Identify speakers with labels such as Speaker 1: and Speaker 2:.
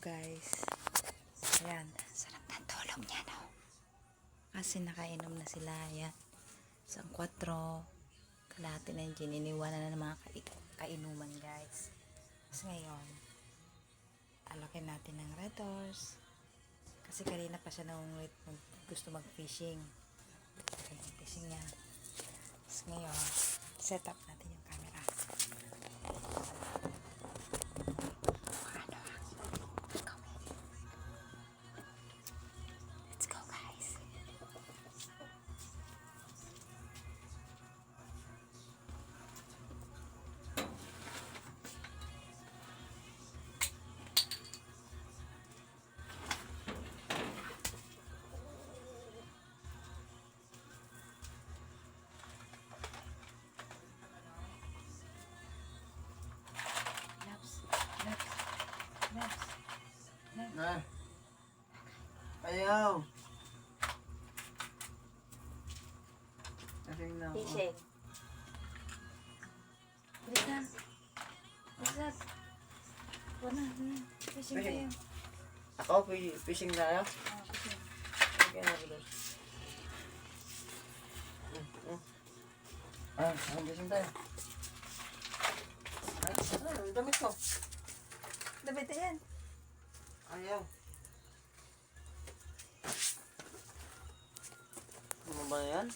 Speaker 1: guys. Ayan, sarap ng tulog niya, no? Kasi nakainom na sila. Ayan, isang 4 kalahati na yung gin. Iniwanan na ng mga kainuman, guys. Kasi ngayon, alakin natin ng red horse. Kasi kanina pa siya gusto mag-fishing. Okay, fishing niya. Tapos ngayon, set up natin yung camera. Let's go, guys.
Speaker 2: Na. Ayaw. Kasing na ako.
Speaker 1: Fishing. Bilis na. Bilis na. Wala na. Fishing tayo.
Speaker 2: Ako, fishing na ayaw?
Speaker 1: Fishing.
Speaker 2: Okay na, bilis. Fishing tayo. Ang damit ko.
Speaker 1: Dapat yan.
Speaker 2: Ayaw. Ano ba yan?